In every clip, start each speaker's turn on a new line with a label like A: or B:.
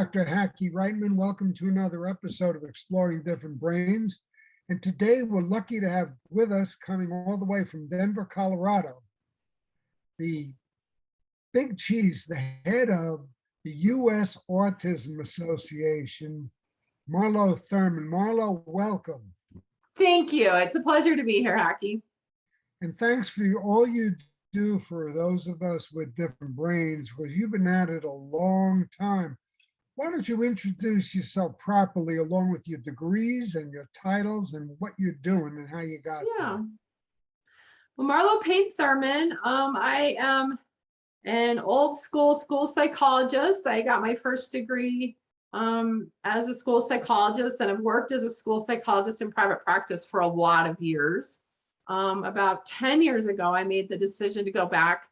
A: Dr. Hackey Reitman. Welcome to another episode of Exploring Different Brains. And today we're lucky to have with us, coming all the way from Denver, Colorado, the big cheese, the head of the US Autism Association, Marlo Thurman. Marlo, welcome.
B: Thank you. It's a pleasure to be here, Hackey.
A: And thanks for all you do for those of us with different brains, because you've been at it a long time. Why don't you introduce yourself properly, along with your degrees and your titles and what you're doing and how you got there?
B: Well, Marlo Payne Thurman. I am an old school psychologist. I got my first degree as a school psychologist, and I've worked as a school psychologist in private practice for a lot of years. About 10 years ago, I made the decision to go back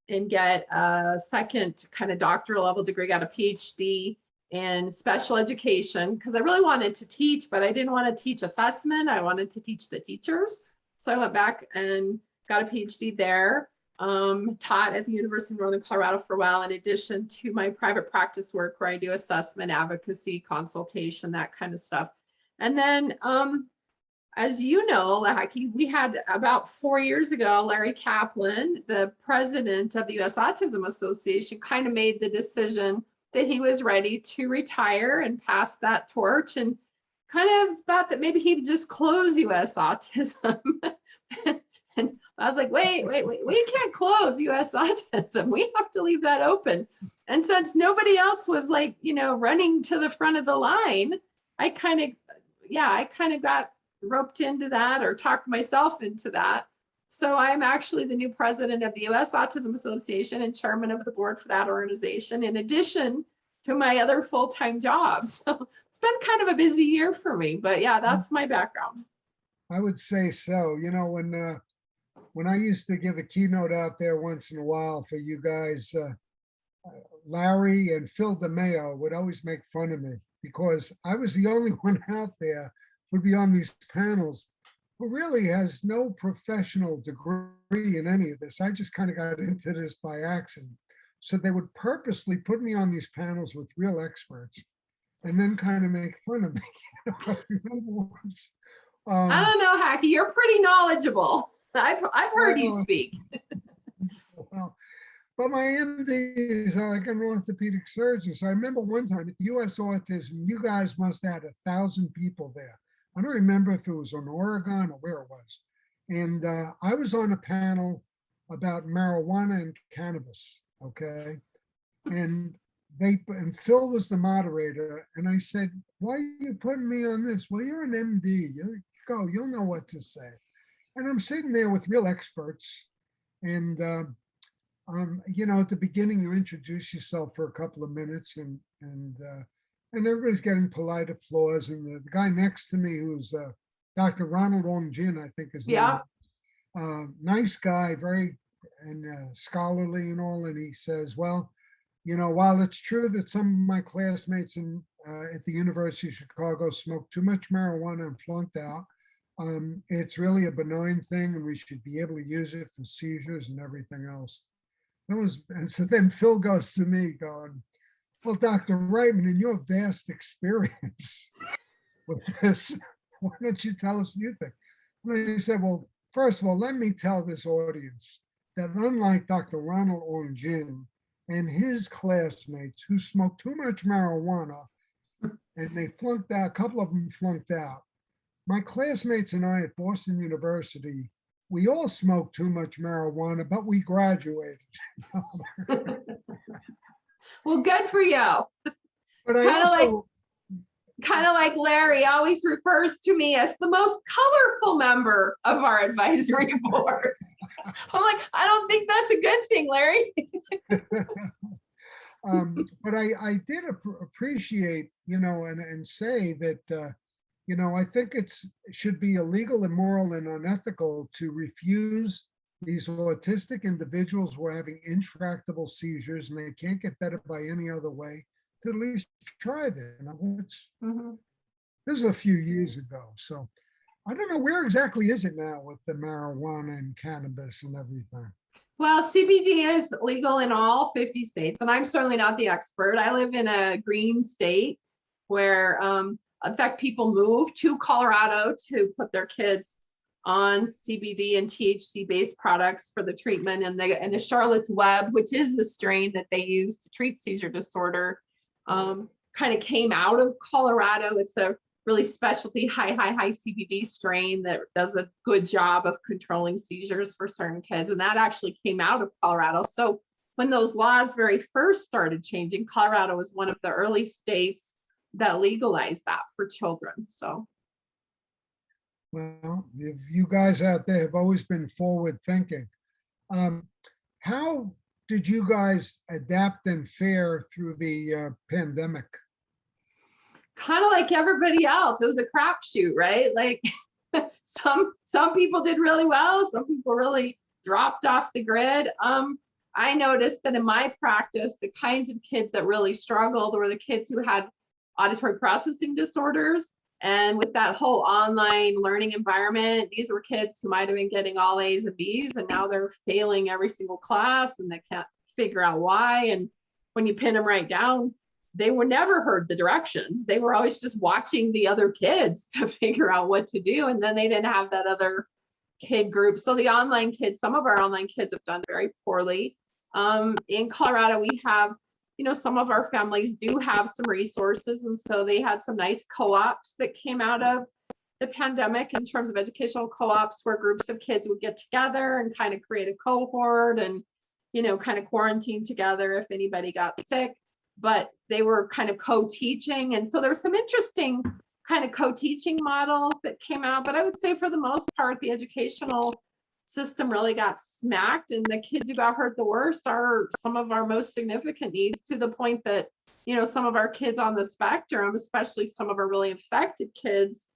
B: and get a second kind of doctoral level degree, got a Ph.D. in special education, because I really wanted to teach, but I didn't want to teach assessment. I wanted to teach the teachers. So I went back and got a Ph.D. there, taught at the University of Northern Colorado for a while, in addition to my private practice work where I do assessment, advocacy, consultation, that kind of stuff. And then, as you know, we had about 4 years ago, Larry Kaplan, the president of the US Autism Association, kind of made the decision that he was ready to retire and pass that torch, and kind of thought that maybe he'd just close US Autism. And I was like, wait, we can't close US Autism. We have to leave that open. And since nobody else was like, running to the front of the line, I kind of got roped into that, or talked myself into that. So I'm actually the new president of the US Autism Association and chairman of the board for that organization, in addition to my other full-time jobs. So it's been kind of a busy year for me, but yeah, that's my background.
A: I would say so. When I used to give a keynote out there once in a while for you guys, Larry and Phil DeMeo would always make fun of me, because I was the only one out there who'd be on these panels who really has no professional degree in any of this. I just kind of got into this by accident. So they would purposely put me on these panels with real experts and then kind of make fun of me. I remember once,
B: I don't know, Hackey, you're pretty knowledgeable. I've heard you speak.
A: Well, but my MD is like an orthopedic surgeon. So I remember one time at the US Autism, you guys must have had 1,000 people there. I don't remember if it was in Oregon or where it was. And I was on a panel about marijuana and cannabis, okay? And Phil was the moderator. And I said, why are you putting me on this? Well, you're an MD. You'll know what to say. And I'm sitting there with real experts. And, at the beginning, you introduce yourself for a couple of minutes, and everybody's getting polite applause. And the guy next to me, who's Dr. Ronald Ongjin, I think is nice guy, very scholarly and all. And he says, well, while it's true that some of my classmates at the University of Chicago smoked too much marijuana and flunked out, it's really a benign thing, and we should be able to use it for seizures and everything else. And so then Phil goes to me going, well, Dr. Reitman, in your vast experience with this, why don't you tell us what you think? And I said, well, first of all, let me tell this audience that unlike Dr. Ronald Ongjin and his classmates who smoked too much marijuana and they flunked out, a couple of them flunked out, my classmates and I at Boston University, we all smoked too much marijuana, but we graduated.
B: Well, good for you.
A: But
B: kind of like Larry always refers to me as the most colorful member of our advisory board. I'm like, I don't think that's a good thing, Larry.
A: But I did appreciate, and say that, I think it should be illegal, immoral, and unethical to refuse these autistic individuals who are having intractable seizures and they can't get better by any other way, to at least try this. This is a few years ago. So I don't know, where exactly is it now with the marijuana and cannabis and everything?
B: Well, CBD is legal in all 50 states, and I'm certainly not the expert. I live in a green state where, in fact, people move to Colorado to put their kids on CBD and THC-based products for the treatment. And the Charlotte's Web, which is the strain that they use to treat seizure disorder, kind of came out of Colorado. It's a really specialty high CBD strain that does a good job of controlling seizures for certain kids. And that actually came out of Colorado. So when those laws very first started changing, Colorado was one of the early states that legalized that for children. So.
A: Well, if you guys out there have always been forward thinking, how did you guys adapt and fare through the pandemic?
B: Kind of like everybody else, it was a crapshoot, right? Like some people did really well, some people really dropped off the grid. I noticed that in my practice, the kinds of kids that really struggled were the kids who had auditory processing disorders. And with that whole online learning environment, these were kids who might have been getting all A's and B's, and now they're failing every single class and they can't figure out why. And when you pin them right down, they were never heard the directions. They were always just watching the other kids to figure out what to do. And then they didn't have that other kid group. So the online kids, some of our online kids have done very poorly. In Colorado, we have, some of our families do have some resources. And so they had some nice co-ops that came out of the pandemic in terms of educational co-ops where groups of kids would get together and kind of create a cohort and, kind of quarantine together if anybody got sick. But they were kind of co-teaching. And so there were some interesting kind of co-teaching models that came out. But I would say for the most part, the educational system really got smacked, and the kids who got hurt the worst are some of our most significant needs, to the point that, some of our kids on the spectrum, especially some of our really affected kids,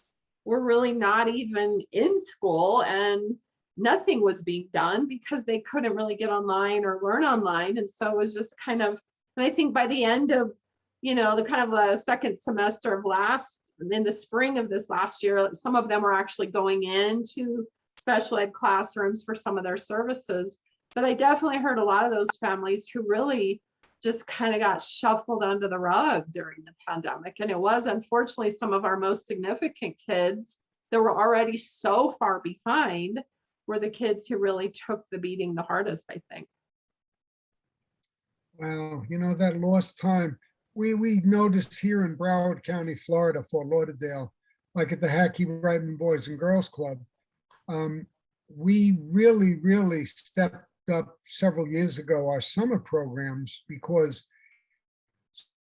B: were really not even in school, and nothing was being done because they couldn't really get online or learn online. And so it was just kind of, and I think by the end of, the kind of the second semester of in the spring of this last year, some of them were actually going into special ed classrooms for some of their services. But I definitely heard a lot of those families who really just kind of got shuffled under the rug during the pandemic. And it was unfortunately some of our most significant kids that were already so far behind were the kids who really took the beating the hardest, I think.
A: Wow, that lost time. We noticed here in Broward County, Florida, Fort Lauderdale, like at the Hackey Brideun Boys and Girls Club, we really stepped up several years ago our summer programs, because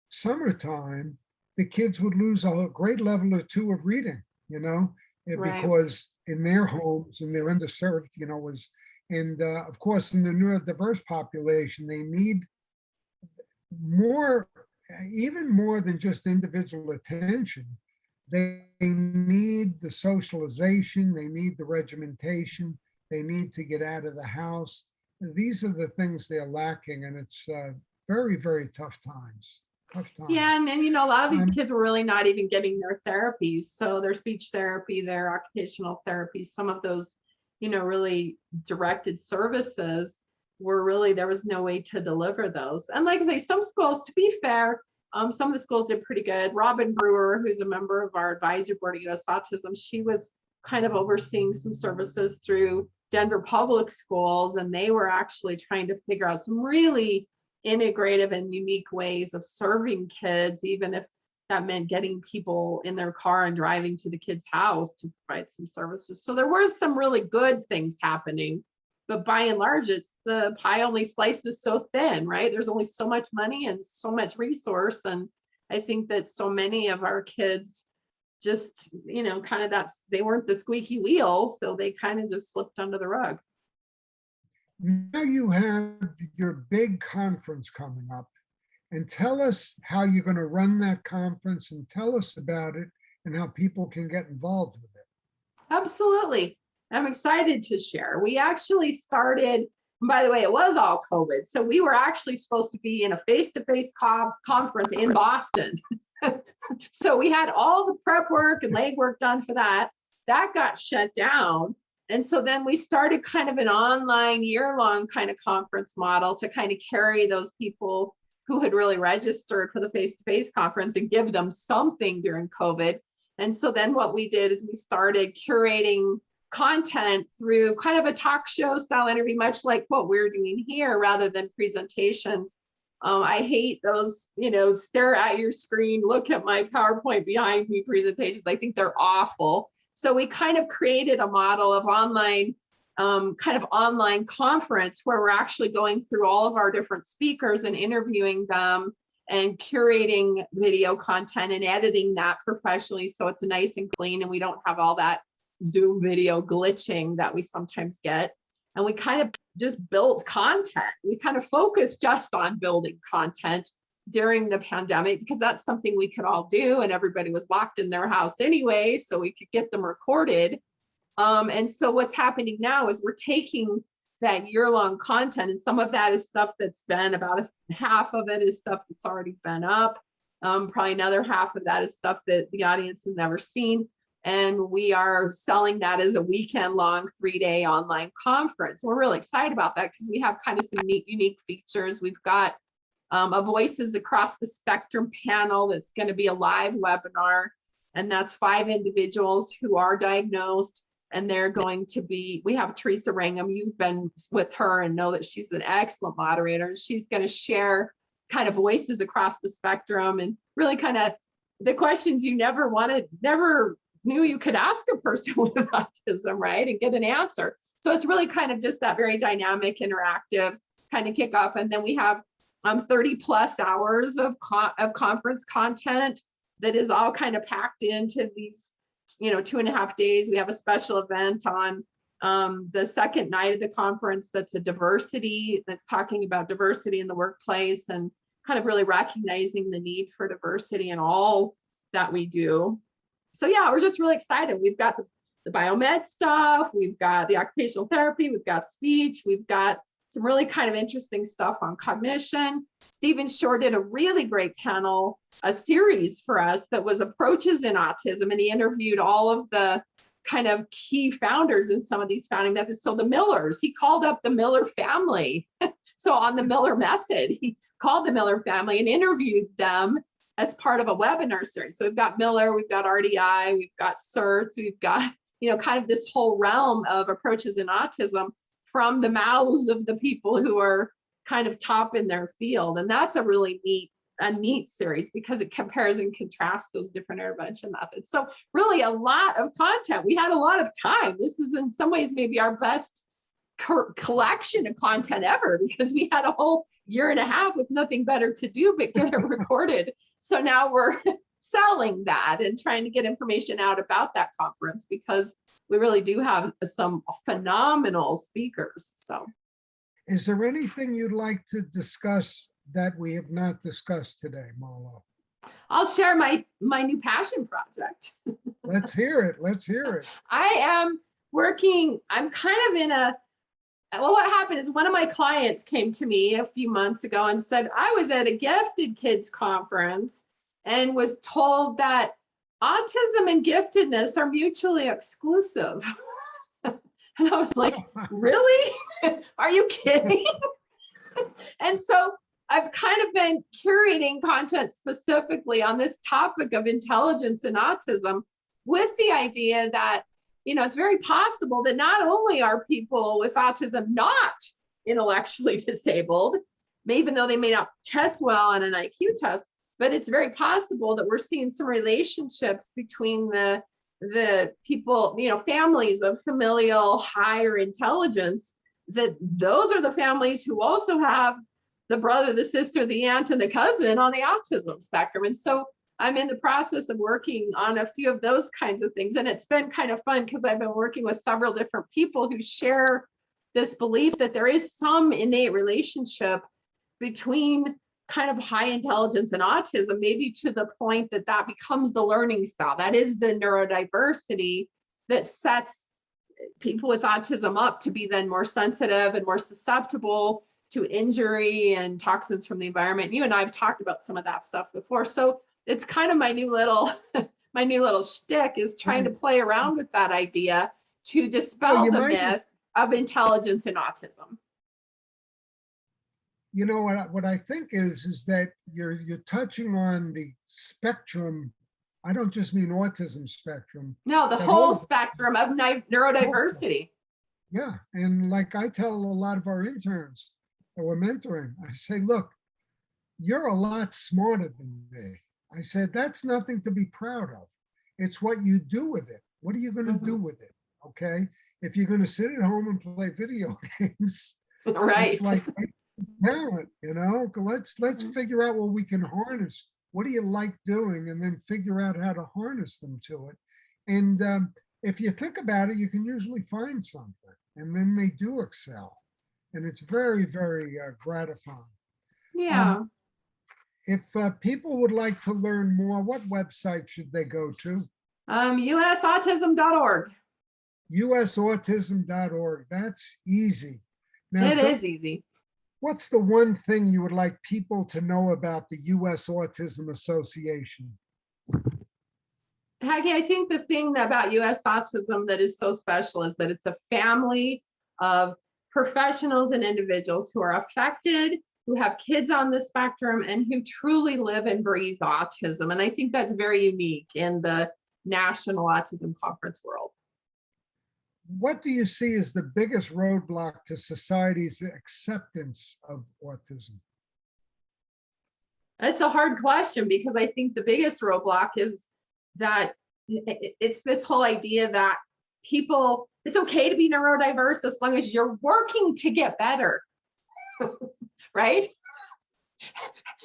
A: summertime, the kids would lose a grade level or two of reading,
B: Right.
A: because in their homes and they're underserved, of course, in the neurodiverse population, they need more, even more than just individual attention. They need the socialization, they need the regimentation, they need to get out of the house. These are the things they're lacking, and it's very, very tough times.
B: Yeah, and then, a lot of these
A: Um,
B: kids were really not even getting their therapies. So their speech therapy, their occupational therapy, some of those, really directed services were really, there was no way to deliver those. And like I say, some schools, to be fair, some of the schools did pretty good. Robin Brewer, who's a member of our advisory board at US Autism, she was kind of overseeing some services through Denver Public Schools, and they were actually trying to figure out some really integrative and unique ways of serving kids, even if that meant getting people in their car and driving to the kid's house to provide some services. So there were some really good things happening. But by and large, it's the pie only slices so thin, right? There's only so much money and so much resource. And I think that so many of our kids just, kind of they weren't the squeaky wheel. So they kind of just slipped under the rug.
A: Now you have your big conference coming up, and tell us how you're going to run that conference, and tell us about it and how people can get involved with it.
B: Absolutely. I'm excited to share. We actually started, and by the way, it was all COVID. So we were actually supposed to be in a face-to-face conference in Boston. So we had all the prep work and legwork done for that. That got shut down. And so then we started kind of an online year-long kind of conference model to kind of carry those people who had really registered for the face-to-face conference and give them something during COVID. And so then what we did is we started curating content through kind of a talk show style interview, much like what we're doing here, rather than presentations. I hate those, stare at your screen, look at my PowerPoint behind me presentations. I think they're awful. So we kind of created a model of online, kind of online conference where we're actually going through all of our different speakers and interviewing them and curating video content and editing that professionally so it's nice and clean and we don't have all that Zoom video glitching that we sometimes get. And we kind of just built content. We kind of focused just on building content during the pandemic because that's something we could all do and everybody was locked in their house anyway, so we could get them recorded. And so what's happening now is we're taking that year-long content, and some of that is stuff that's been about half of it is stuff that's already been up. Probably another half of that is stuff that the audience has never seen. And we are selling that as a weekend-long 3-day online conference. We're really excited about that because we have kind of some neat, unique features. We've got a Voices Across the Spectrum panel that's going to be a live webinar, and that's 5 individuals who are diagnosed, and they're going to be, we have Teresa Rangham, you've been with her and know that she's an excellent moderator. She's going to share kind of voices across the spectrum and really kind of the questions you never knew you could ask a person with autism, right? And get an answer. So it's really kind of just that very dynamic, interactive kind of kickoff. And then we have 30 plus hours of conference content that is all kind of packed into these, 2.5 days. We have a special event on the second night of the conference that's that's talking about diversity in the workplace and kind of really recognizing the need for diversity in all that we do. So yeah, we're just really excited. We've got the biomed stuff, we've got the occupational therapy, we've got speech, we've got some really kind of interesting stuff on cognition. Stephen Shore did a really great panel, a series for us that was approaches in autism, and he interviewed all of the kind of key founders in some of these founding methods. So the Millers, he called up the Miller family. So on the Miller method, he called the Miller family and interviewed them as part of a webinar series. So we've got Miller, we've got RDI, we've got CERTS, we've got, kind of this whole realm of approaches in autism from the mouths of the people who are kind of top in their field. And that's a really neat series because it compares and contrasts those different intervention methods. So really a lot of content. We had a lot of time. This is in some ways maybe our best collection of content ever because we had a whole 1.5 years with nothing better to do but get it recorded. So now we're selling that and trying to get information out about that conference because we really do have some phenomenal speakers. So
A: is there anything you'd like to discuss that we have not discussed today, Marlo?
B: I'll share my new passion project.
A: Let's hear it. Let's hear it.
B: I am working, I'm kind of well, what happened is one of my clients came to me a few months ago and said, I was at a gifted kids conference and was told that autism and giftedness are mutually exclusive. And I was like, really? Are you kidding? And so I've kind of been curating content specifically on this topic of intelligence and autism with the idea that, it's very possible that not only are people with autism not intellectually disabled, even though they may not test well on an IQ test, but it's very possible that we're seeing some relationships between the people, families of familial higher intelligence, that those are the families who also have the brother, the sister, the aunt, and the cousin on the autism spectrum. And so I'm in the process of working on a few of those kinds of things. And it's been kind of fun because I've been working with several different people who share this belief that there is some innate relationship between kind of high intelligence and autism, maybe to the point that that becomes the learning style. That is the neurodiversity that sets people with autism up to be then more sensitive and more susceptible to injury and toxins from the environment. You and I have talked about some of that stuff before. So it's kind of my new little shtick is trying to play around with that idea to dispel
A: you
B: the
A: might,
B: myth of intelligence and autism?
A: you know what I think is that you're touching on the spectrum. I don't just mean autism spectrum.
B: No, the
A: That
B: whole
A: all
B: spectrum of neurodiversity.
A: Yeah, and like I tell a lot of our interns that we're mentoring, I say, look, you're a lot smarter than me. I said, that's nothing to be proud of. It's what you do with it. What are you going to do with it? Okay. If you're going to sit at home and play video games,
B: Right.
A: it's like talent, let's figure out what we can harness. What do you like doing? And then figure out how to harness them to it. And if you think about it, you can usually find something, and then they do excel. And it's very, very gratifying.
B: Yeah.
A: If people would like to learn more, what website should they go to?
B: USautism.org.
A: usautism.org. That's easy. Now,
B: It is easy.
A: what's the one thing you would like people to know about the US Autism Association?
B: Haggy, I think the thing about US Autism that is so special is that it's a family of professionals and individuals who are affected, who have kids on the spectrum, and who truly live and breathe autism. And I think that's very unique in the National Autism Conference world.
A: What do you see as the biggest roadblock to society's acceptance of autism?
B: It's a hard question, because I think the biggest roadblock is that it's this whole idea that people, it's okay to be neurodiverse as long as you're working to get better. Right?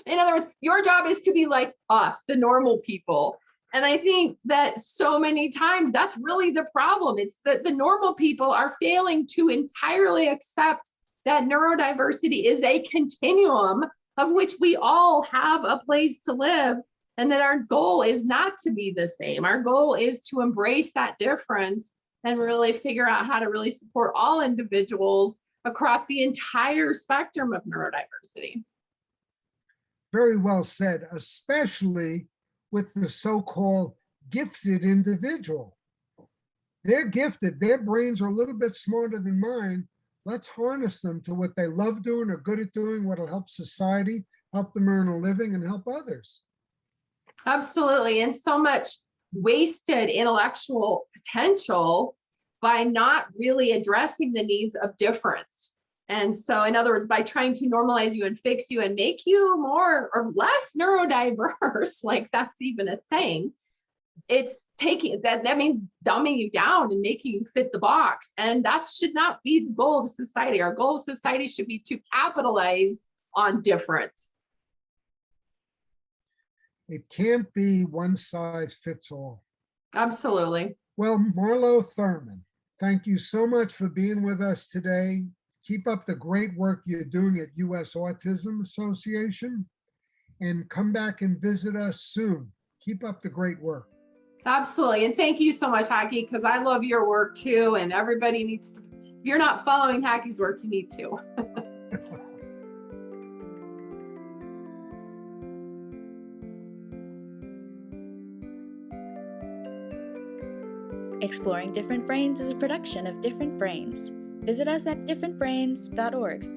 B: In other words, your job is to be like us, the normal people. And I think that so many times that's really the problem. It's that the normal people are failing to entirely accept that neurodiversity is a continuum of which we all have a place to live, and that our goal is not to be the same. Our goal is to embrace that difference and really figure out how to really support all individuals across the entire spectrum of neurodiversity.
A: Very well said, especially with the so-called gifted individual. They're gifted, their brains are a little bit smarter than mine. Let's harness them to what they love doing, are good at doing, what'll help society, help them earn a living, and help others.
B: Absolutely. And so much wasted intellectual potential by not really addressing the needs of difference. And so, in other words, by trying to normalize you and fix you and make you more or less neurodiverse, like that's even a thing, it's taking that means dumbing you down and making you fit the box. And that should not be the goal of society. Our goal of society should be to capitalize on difference.
A: It can't be one size fits all.
B: Absolutely.
A: Well, Marlo Thurman, thank you so much for being with us today. Keep up the great work you're doing at US Autism Association, and come back and visit us soon. Keep up the great work.
B: Absolutely. And thank you so much, Hacky, because I love your work too. And everybody needs to, if you're not following Hacky's work, you need to.
C: Exploring Different Brains is a production of Different Brains. Visit us at differentbrains.org.